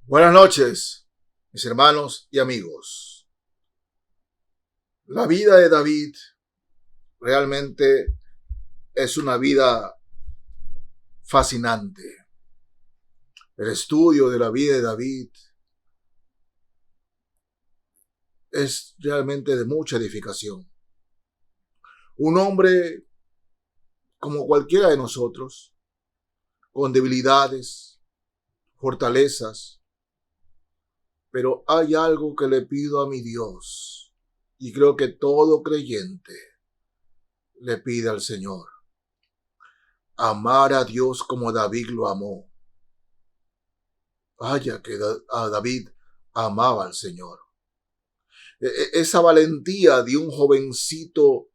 Buenas noches, mis hermanos y amigos. La vida de David realmente es una vida fascinante. El estudio de la vida de David es realmente de mucha edificación. Un hombre como cualquiera de nosotros, con debilidades, fortalezas, pero hay algo que le pido a mi Dios, y creo que todo creyente le pide al Señor: amar a Dios como David lo amó. Vaya que a David amaba al Señor. Esa valentía de un jovencito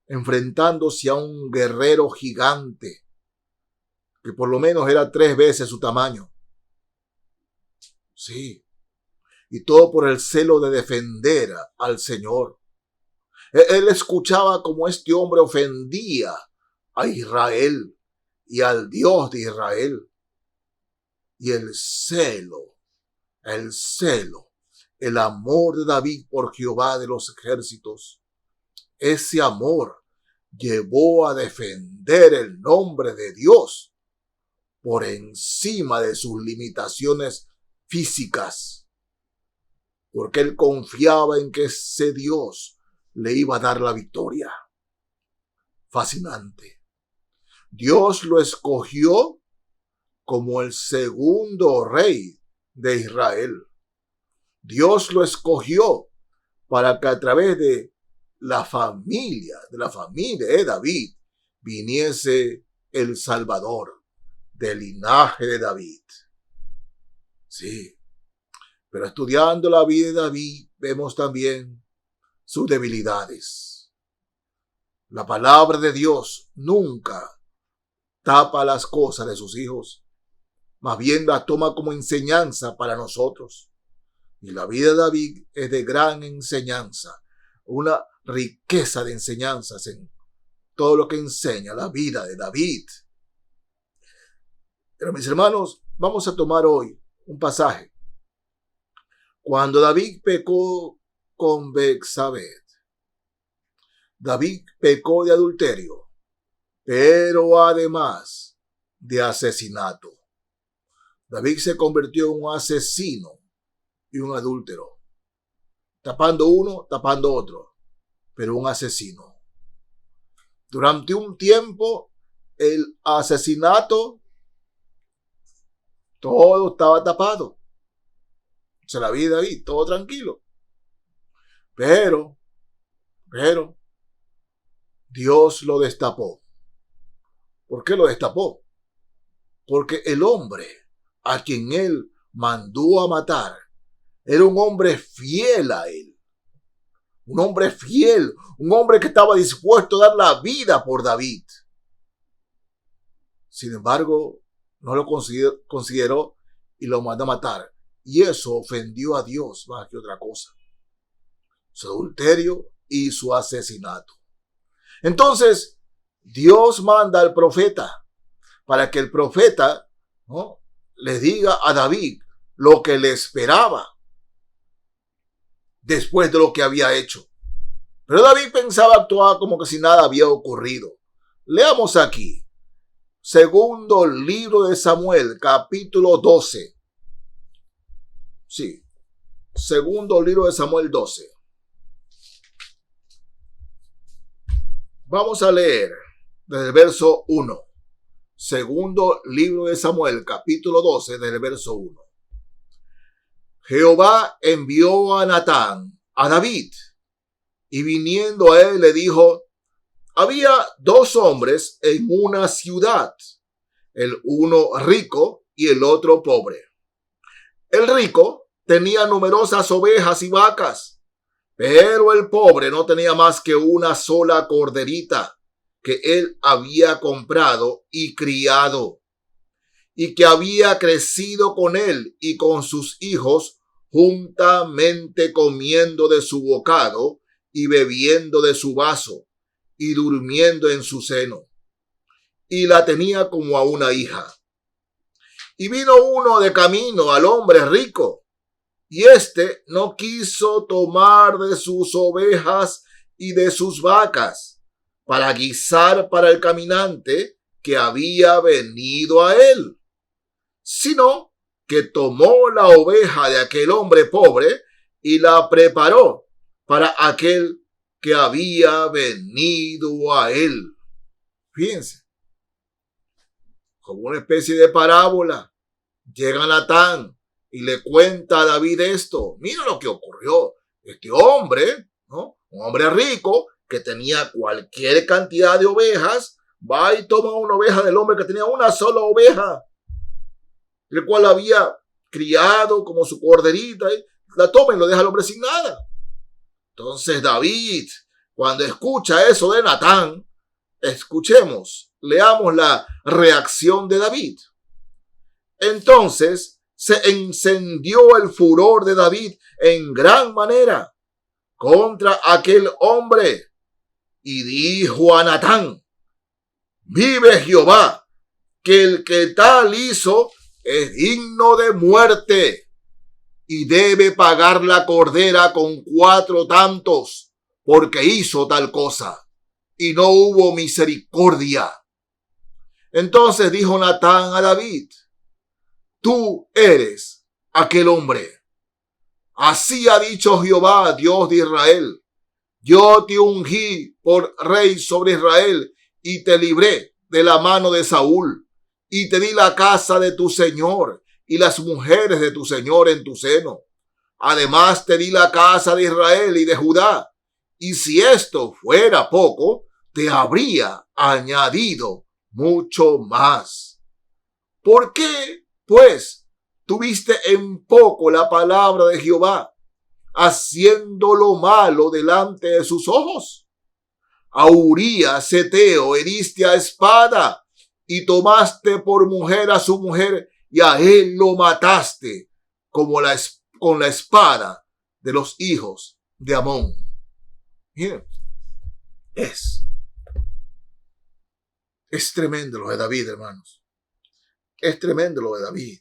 enfrentándose a un guerrero gigante, que por lo menos era 3 veces su tamaño. Sí. Y todo por el celo de defender al Señor. Él escuchaba cómo este hombre ofendía a Israel y al Dios de Israel. Y el celo, el amor de David por Jehová de los ejércitos, ese amor llevó a defender el nombre de Dios por encima de sus limitaciones físicas, porque él confiaba en que ese Dios le iba a dar la victoria. Fascinante. Dios lo escogió como el segundo rey de Israel. Dios lo escogió para que a través de la familia de David, viniese el Salvador del linaje de David. Sí. Pero estudiando la vida de David, vemos también sus debilidades. La palabra de Dios nunca tapa las cosas de sus hijos, más bien las toma como enseñanza para nosotros. Y la vida de David es de gran enseñanza, una riqueza de enseñanzas en todo lo que enseña la vida de David. Pero mis hermanos, vamos a tomar hoy un pasaje. Cuando David pecó con Betsabé, David pecó de adulterio, pero además de asesinato. David se convirtió en un asesino y un adúltero, tapando uno, tapando otro, pero un asesino. Durante un tiempo, el asesinato, todo estaba tapado. Se la vi de David, todo tranquilo. Pero, Dios lo destapó. ¿Por qué lo destapó? Porque el hombre a quien él mandó a matar era un hombre fiel a él. Un hombre fiel, un hombre que estaba dispuesto a dar la vida por David. Sin embargo, no lo consideró y lo mandó a matar. Y eso ofendió a Dios más que otra cosa. Su adulterio y su asesinato. Entonces, Dios manda al profeta para que el profeta, ¿no?, le diga a David lo que le esperaba después de lo que había hecho. Pero David pensaba actuar como que si nada había ocurrido. Leamos aquí, segundo libro de Samuel, capítulo 12. Sí, segundo libro de Samuel 12. Vamos a leer desde el verso 1. Segundo libro de Samuel, capítulo 12, desde el verso 1. Jehová envió a Natán a David, y viniendo a él le dijo: había 2 hombres en una ciudad, el uno rico y el otro pobre. El rico tenía numerosas ovejas y vacas, pero el pobre no tenía más que una sola corderita que él había comprado y criado, y que había crecido con él y con sus hijos, juntamente comiendo de su bocado y bebiendo de su vaso y durmiendo en su seno. Y la tenía como a una hija. Y vino uno de camino al hombre rico, y éste no quiso tomar de sus ovejas y de sus vacas para guisar para el caminante que había venido a él, sino que tomó la oveja de aquel hombre pobre y la preparó para aquel que había venido a él. Fíjense, como una especie de parábola, llega Natán y le cuenta a David esto. Mira lo que ocurrió. Este hombre, ¿no? Un hombre rico que tenía cualquier cantidad de ovejas, va y toma una oveja del hombre que tenía una sola oveja, el cual había criado como su corderita, y la toma y lo deja al hombre sin nada. Entonces David, cuando escucha eso de Natán, leamos la reacción de David. Entonces se encendió el furor de David en gran manera contra aquel hombre y dijo a Natán: vive Jehová, que el que tal hizo es digno de muerte y debe pagar la cordera con 4 tantos, porque hizo tal cosa y no hubo misericordia. Entonces dijo Natán a David: tú eres aquel hombre. Así ha dicho Jehová, Dios de Israel: yo te ungí por rey sobre Israel y te libré de la mano de Saúl y te di la casa de tu señor y las mujeres de tu señor en tu seno. Además te di la casa de Israel y de Judá. Y si esto fuera poco, te habría añadido mucho más. ¿Por qué, pues, tuviste en poco la palabra de Jehová, haciendo lo malo delante de sus ojos? A Urías Heteo heriste a espada y tomaste por mujer a su mujer y a él lo mataste con la espada de los hijos de Amón. Miren, es tremendo lo de David, hermanos. Es tremendo lo de David.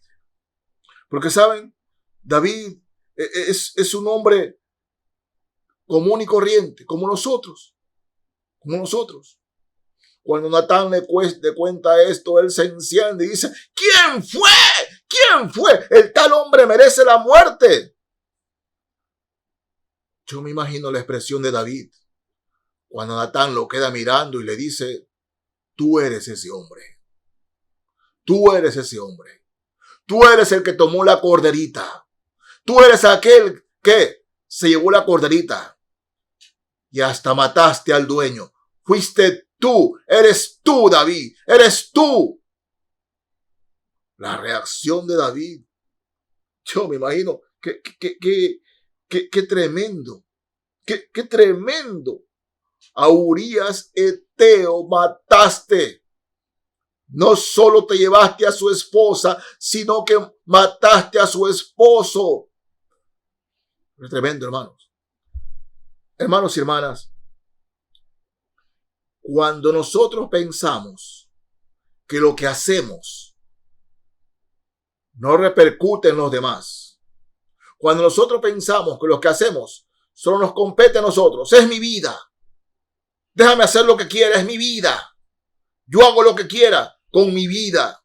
Porque, ¿saben? David es un hombre común y corriente, como nosotros. Como nosotros. Cuando Natán le cuenta esto, él se enciende y dice: ¿quién fue? ¿Quién fue? El tal hombre merece la muerte. Yo me imagino la expresión de David cuando Natán lo queda mirando y le dice: tú eres ese hombre. Tú eres ese hombre. Tú eres el que tomó la corderita. Tú eres aquel que se llevó la corderita y hasta mataste al dueño. Fuiste tú, eres tú, David, eres tú. La reacción de David, yo me imagino, qué tremendo, qué tremendo. A Urías Heteo mataste. No solo te llevaste a su esposa, sino que mataste a su esposo. Es tremendo, hermanos. Hermanos y hermanas, cuando nosotros pensamos que lo que hacemos no repercute en los demás, cuando nosotros pensamos que lo que hacemos solo nos compete a nosotros, es mi vida, déjame hacer lo que quiera, es mi vida, yo hago lo que quiera con mi vida,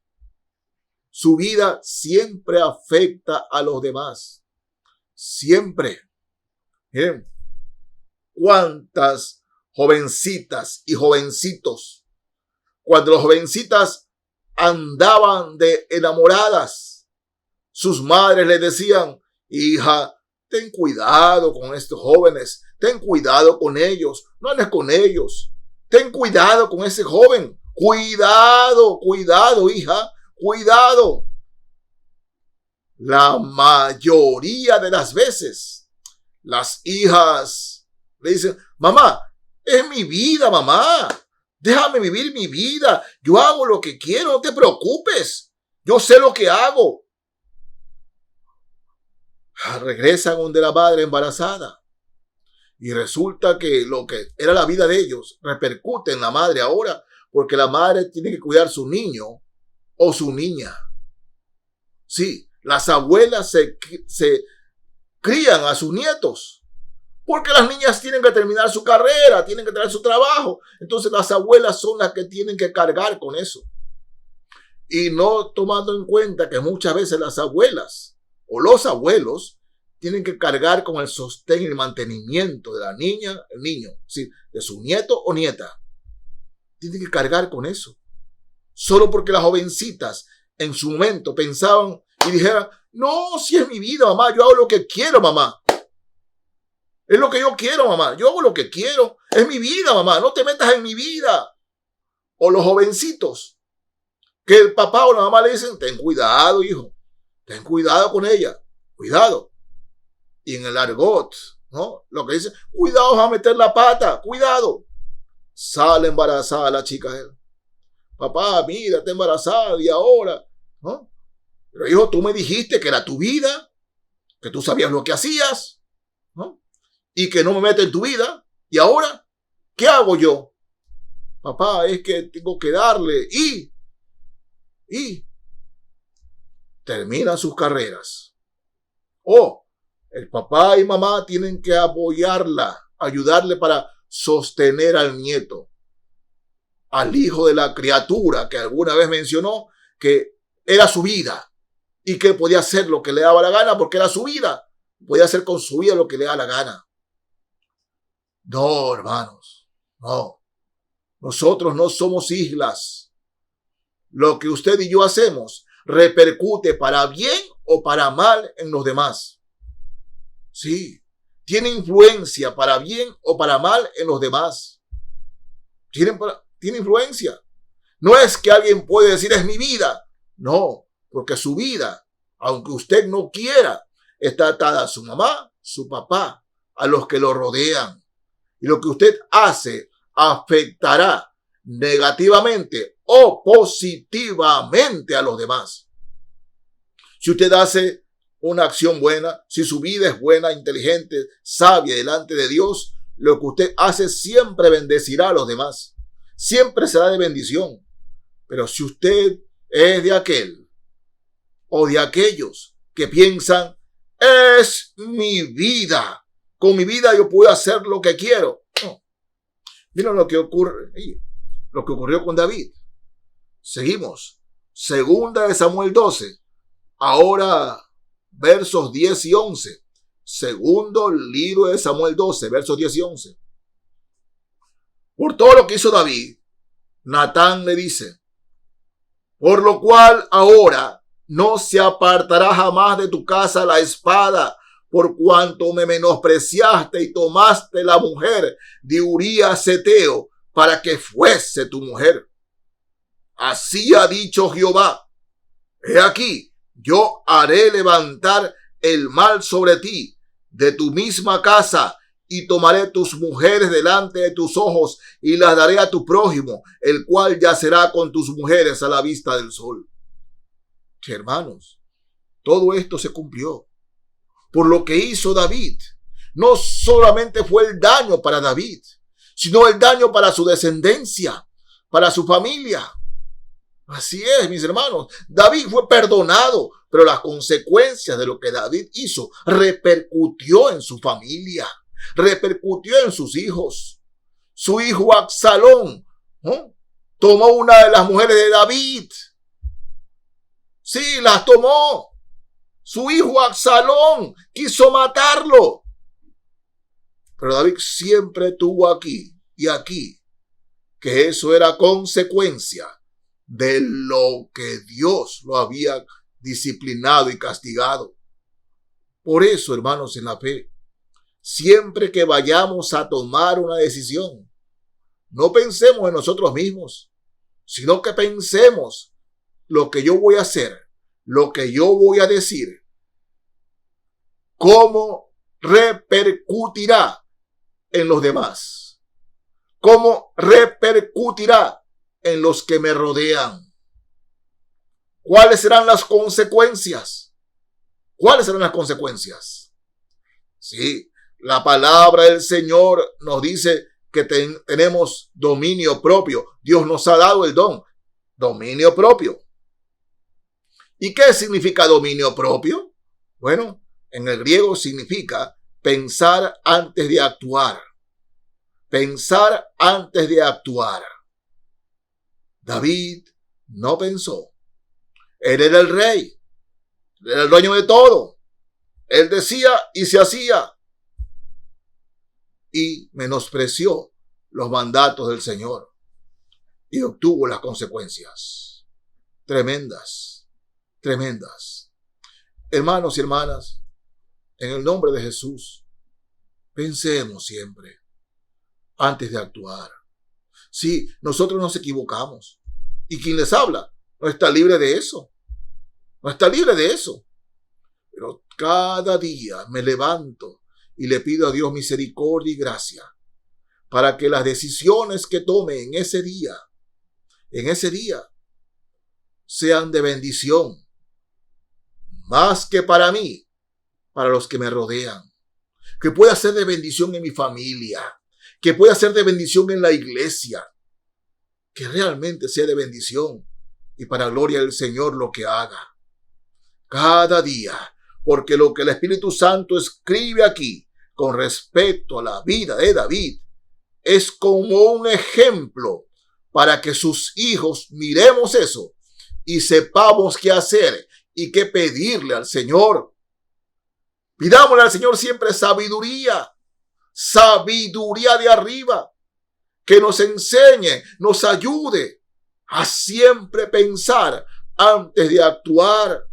su vida siempre afecta a los demás, siempre. Miren, cuántas jovencitas y jovencitos, cuando las jovencitas andaban de enamoradas, sus madres les decían: hija, ten cuidado con estos jóvenes, ten cuidado con ellos, no andes con ellos, ten cuidado con ese joven, cuidado, cuidado, hija, cuidado. La mayoría de las veces, las hijas le dicen: mamá, es mi vida, mamá. Déjame vivir mi vida. Yo hago lo que quiero, no te preocupes. Yo sé lo que hago. Regresan donde la madre embarazada. Y resulta que lo que era la vida de ellos repercute en la madre ahora, porque la madre tiene que cuidar a su niño o su niña. Sí, las abuelas se crían a sus nietos, porque las niñas tienen que terminar su carrera, tienen que tener su trabajo. Entonces las abuelas son las que tienen que cargar con eso. Y no tomando en cuenta que muchas veces las abuelas o los abuelos tienen que cargar con el sostén y el mantenimiento de la niña, el niño, ¿sí?, de su nieto o nieta. Tienen que cargar con eso. Solo porque las jovencitas en su momento pensaban y dijeran, no, si es mi vida, mamá, yo hago lo que quiero, mamá. Es lo que yo quiero, mamá. Yo hago lo que quiero. Es mi vida, mamá. No te metas en mi vida. O los jovencitos que el papá o la mamá le dicen, ten cuidado, hijo. Ten cuidado con ella. Cuidado. Y en el argot, ¿no?, lo que dice, cuidado, vas a meter la pata. Cuidado. Sale embarazada la chica. Papá, mira, está embarazada y ahora, ¿no? Pero hijo, tú me dijiste que era tu vida, que tú sabías lo que hacías, ¿no?, y que no me metes en tu vida. ¿Y ahora qué hago yo? Papá, es que tengo que darle y terminan sus carreras. O el papá y mamá tienen que apoyarla, ayudarle para sostener al nieto, al hijo de la criatura que alguna vez mencionó que era su vida y que podía hacer lo que le daba la gana porque era su vida. Podía hacer con su vida lo que le da la gana. No, hermanos, no. Nosotros no somos islas. Lo que usted y yo hacemos repercute para bien o para mal en los demás. Sí, tiene influencia para bien o para mal en los demás. Tiene influencia. No es que alguien puede decir es mi vida. No, porque su vida, aunque usted no quiera, está atada a su mamá, su papá, a los que lo rodean. Y lo que usted hace afectará negativamente o positivamente a los demás. Si usted hace una acción buena, si su vida es buena, inteligente, sabia delante de Dios, lo que usted hace siempre bendecirá a los demás. Siempre será de bendición. Pero si usted es de aquel o de aquellos que piensan, es mi vida, con mi vida yo puedo hacer lo que quiero. No. Miren lo que ocurrió con David. Seguimos. Segunda de Samuel 12. Ahora versos 10 y 11. Segundo libro de Samuel 12, versos 10 y 11. Por todo lo que hizo David, Natán le dice, por lo cual ahora no se apartará jamás de tu casa la espada, por cuanto me menospreciaste y tomaste la mujer de Urías Heteo para que fuese tu mujer. Así ha dicho Jehová, he aquí, yo haré levantar el mal sobre ti de tu misma casa y tomaré tus mujeres delante de tus ojos y las daré a tu prójimo, el cual yacerá con tus mujeres a la vista del sol. Hermanos, todo esto se cumplió por lo que hizo David. No solamente fue el daño para David, sino el daño para su descendencia, para su familia. Así es, mis hermanos. David fue perdonado, pero las consecuencias de lo que David hizo repercutió en su familia, repercutió en sus hijos. Su hijo Absalón, ¿no?, tomó una de las mujeres de David. Sí, las tomó. Su hijo Absalón quiso matarlo. Pero David siempre tuvo aquí y aquí que eso era consecuencia de lo que Dios lo había disciplinado y castigado. Por eso, hermanos, en la fe, siempre que vayamos a tomar una decisión, no pensemos en nosotros mismos, sino que pensemos lo que yo voy a hacer, lo que yo voy a decir, cómo repercutirá en los demás, cómo repercutirá en los que me rodean. ¿Cuáles serán las consecuencias? ¿Cuáles serán las consecuencias? Sí, la palabra del Señor nos dice que tenemos dominio propio. Dios nos ha dado el don, dominio propio. ¿Y qué significa dominio propio? Bueno, en el griego significa pensar antes de actuar. Pensar antes de actuar. David no pensó. Él era el rey. Él era el dueño de todo. Él decía y se hacía. Y menospreció los mandatos del Señor. Y obtuvo las consecuencias. Tremendas. Tremendas. Hermanos y hermanas, en el nombre de Jesús, pensemos siempre antes de actuar. Sí, nosotros nos equivocamos. Y quien les habla no está libre de eso. No está libre de eso. Pero cada día me levanto y le pido a Dios misericordia y gracia para que las decisiones que tome en ese día, sean de bendición. Más que para mí, para los que me rodean. Que pueda ser de bendición en mi familia. Que pueda ser de bendición en la iglesia. Que realmente sea de bendición. Y para gloria del Señor lo que haga. Cada día. Porque lo que el Espíritu Santo escribe aquí con respecto a la vida de David es como un ejemplo para que sus hijos miremos eso y sepamos qué hacer y qué pedirle al Señor. Pidámosle al Señor siempre sabiduría, sabiduría de arriba, que nos enseñe, nos ayude a siempre pensar antes de actuar,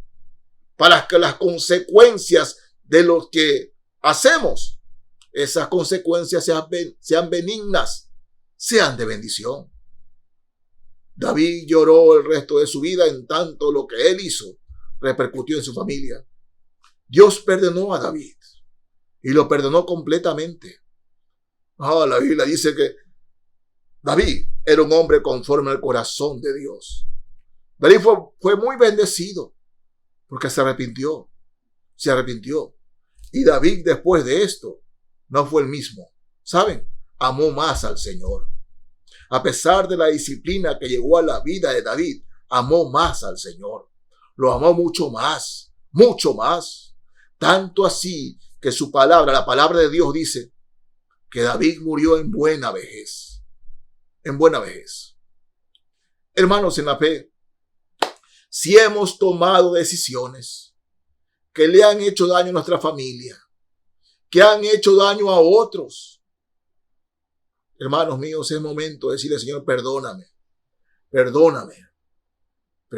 para que las consecuencias de lo que hacemos, esas consecuencias sean benignas, sean de bendición. David lloró el resto de su vida en tanto lo que él hizo repercutió en su familia. Dios perdonó a David y lo perdonó completamente. La Biblia dice que David era un hombre conforme al corazón de Dios. David fue muy bendecido porque se arrepintió. Y David después de esto no fue el mismo. ¿Saben? Amó más al Señor. A pesar de la disciplina que llegó a la vida de David, amó más al Señor. Lo amó mucho más. Tanto así que su palabra, la palabra de Dios dice que David murió en buena vejez. En buena vejez. Hermanos en la fe, si hemos tomado decisiones que le han hecho daño a nuestra familia, que han hecho daño a otros, hermanos míos, es momento de decirle, Señor, perdóname. Pero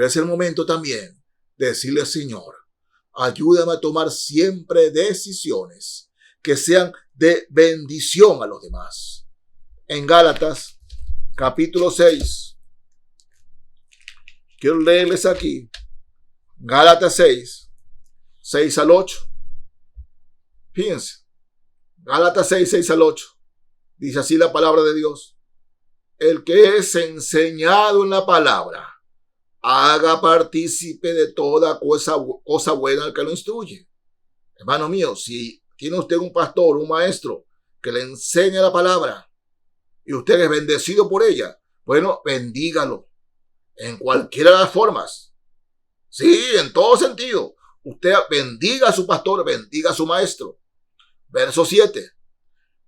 es el momento también de decirle, Señor, ayúdame a tomar siempre decisiones que sean de bendición a los demás. En Gálatas, capítulo 6, quiero leerles aquí, Gálatas 6 al 8. Fíjense, Gálatas 6 al 8. Dice así la palabra de Dios. El que es enseñado en la palabra, haga partícipe de toda cosa buena al que lo instruye. Hermano mío, si tiene usted un pastor, un maestro, que le enseña la palabra, y usted es bendecido por ella, bueno, bendígalo. En cualquiera de las formas. Sí, en todo sentido. Usted bendiga a su pastor, bendiga a su maestro. Verso 7.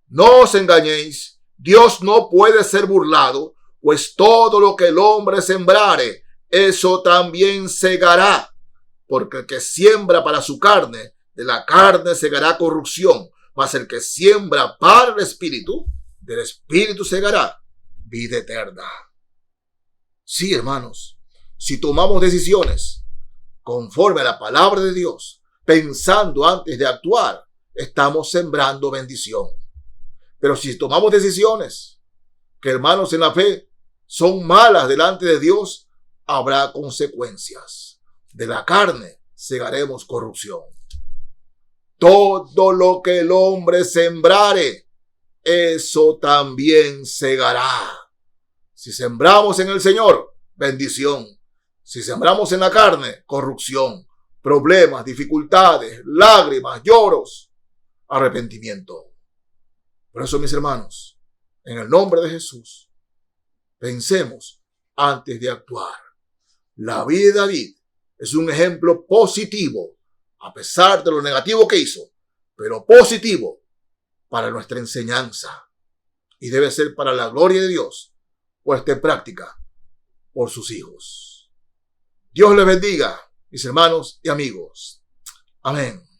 No os engañéis, Dios no puede ser burlado, pues todo lo que el hombre sembrare, eso también segará. Porque el que siembra para su carne, de la carne segará corrupción, mas el que siembra para el espíritu, del espíritu segará vida eterna. Sí, hermanos, si tomamos decisiones conforme a la palabra de Dios, pensando antes de actuar, estamos sembrando bendición. Pero si tomamos decisiones que, hermanos en la fe, son malas delante de Dios, habrá consecuencias. De la carne segaremos corrupción. Todo lo que el hombre sembrare, eso también segará. Si sembramos en el Señor, bendición. Si sembramos en la carne, corrupción, problemas, dificultades, lágrimas, lloros, arrepentimiento. Por eso, mis hermanos, en el nombre de Jesús, pensemos antes de actuar. La vida de David Es un ejemplo positivo, a pesar de lo negativo que hizo, pero positivo para nuestra enseñanza. Y debe ser para la gloria de Dios, puesta en práctica por sus hijos. Dios les bendiga, mis hermanos y amigos. Amén.